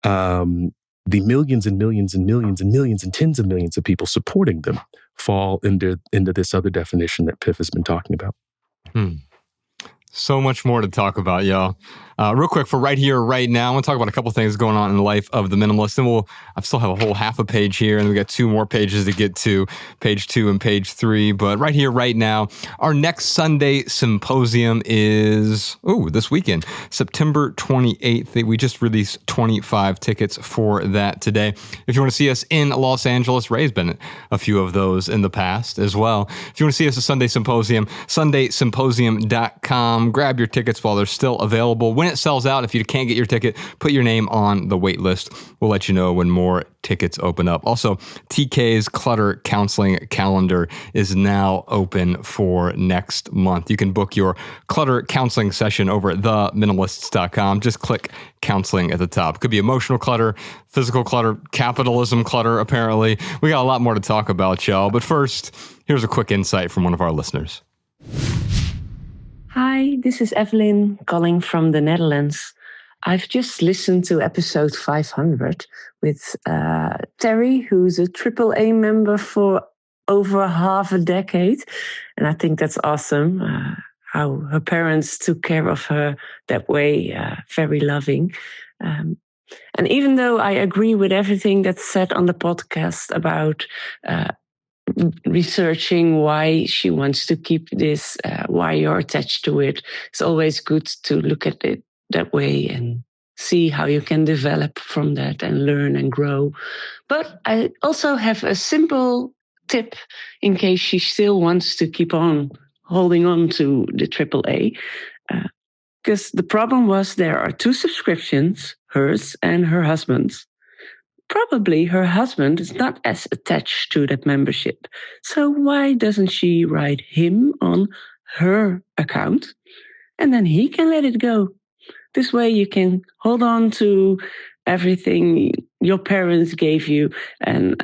The millions and millions and millions and millions and tens of millions of people supporting them fall into this other definition that Piff has been talking about. So much more to talk about, y'all. Real quick, for right here, right now, I want to talk about a couple things going on in the life of the minimalist. And I still have a whole half a page here, and we got 2 more pages to get to, page 2 and page 3. But right here, right now, our next Sunday Symposium is, this weekend, September 28th. We just released 25 tickets for that today. If you want to see us in Los Angeles, Ray's been at a few of those in the past as well. If you want to see us at Sunday Symposium, sundaysymposium.com. Grab your tickets while they're still available. When it sells out, if you can't get your ticket, put your name on the wait list. We'll let you know when more tickets open up. Also, TK's Clutter counseling calendar is now open for next month. You can book your Clutter counseling session over at theminimalists.com. Just click counseling at the top. Could be emotional clutter, physical clutter, capitalism clutter, apparently. We got a lot more to talk about, y'all. But first, here's a quick insight from one of our listeners. Hi, this is Evelyn calling from the Netherlands. I've just listened to episode 500 with Terry, who's a AAA member for over half a decade. And I think that's awesome, how her parents took care of her that way, very loving. And even though I agree with everything that's said on the podcast about researching why she wants to keep this, why you're attached to it, it's always good to look at it that way and see how you can develop from that and learn and grow. But I also have a simple tip in case she still wants to keep on holding on to the AAA. Because the problem was there are 2 subscriptions, hers and her husband's. Probably her husband is not as attached to that membership. So why doesn't she write him on her account? And then he can let it go. This way you can hold on to everything your parents gave you and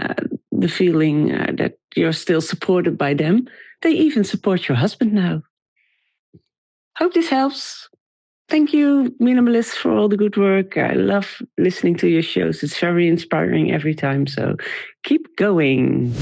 the feeling that you're still supported by them. They even support your husband now. Hope this helps. Thank you, Minimalists, for all the good work. I love listening to your shows. It's very inspiring every time, so keep going.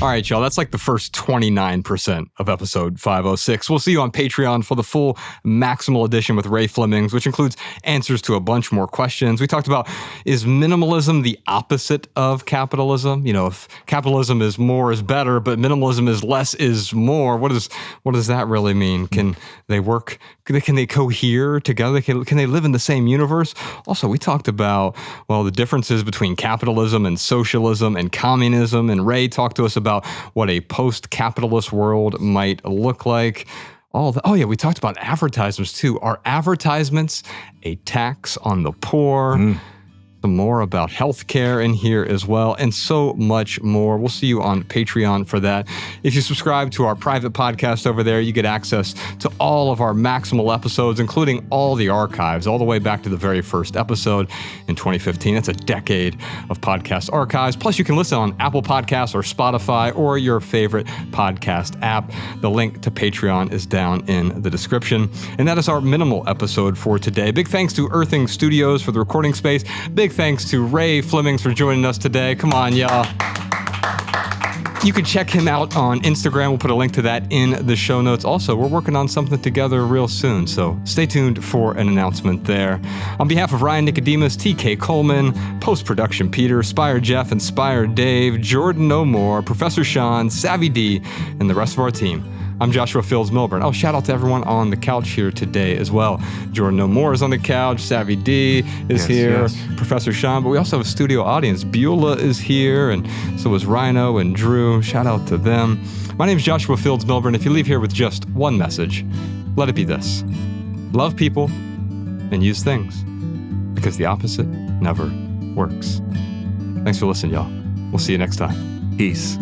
All right, y'all, that's like the first 29% of episode 506. We'll see you on Patreon for the full Maximal Edition with Rey Flemings, which includes answers to a bunch more questions. We talked about, is minimalism the opposite of capitalism? You know, if capitalism is more is better, but minimalism is less is more, what does that really mean? Can they work? Can they cohere together? Can they live in the same universe? Also, we talked about, well, the differences between capitalism and socialism and communism, and Rey talked to us about what a post-capitalist world might look like. We talked about advertisements too. Are advertisements a tax on the poor? Some more about healthcare in here as well, and so much more. We'll see you on Patreon for that. If you subscribe to our private podcast over there, you get access to all of our Maximal episodes, including all the archives, all the way back to the very first episode in 2015. That's a decade of podcast archives. Plus, you can listen on Apple Podcasts or Spotify or your favorite podcast app. The link to Patreon is down in the description. And that is our minimal episode for today. Big thanks to Earthing Studios for the recording space. Big thanks to Rey Flemings for joining us today. Come on, y'all. You can check him out on Instagram. We'll put a link to that in the show notes. Also, we're working on something together real soon, so stay tuned for an announcement there. On behalf of Ryan Nicodemus, TK Coleman, post-production Peter, Spire Jeff, Inspired Dave, Jordan O'More, Professor Sean, Savvy D, and the rest of our team, I'm Joshua Fields Milburn. Shout out to everyone on the couch here today as well. Jordan O'More is on the couch. Savvy D is here. Yes. Professor Sean. But we also have a studio audience. Beulah is here, and so is Rhino and Drew. Shout out to them. My name is Joshua Fields Milburn. If you leave here with just one message, let it be this. Love people and use things, because the opposite never works. Thanks for listening, y'all. We'll see you next time. Peace.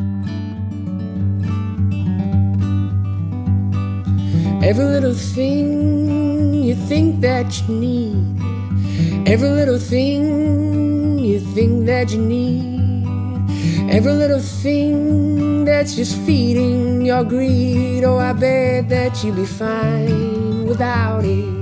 Every little thing you think that you need, every little thing you think that you need, every little thing that's just feeding your greed. Oh, I bet that you'd be fine without it.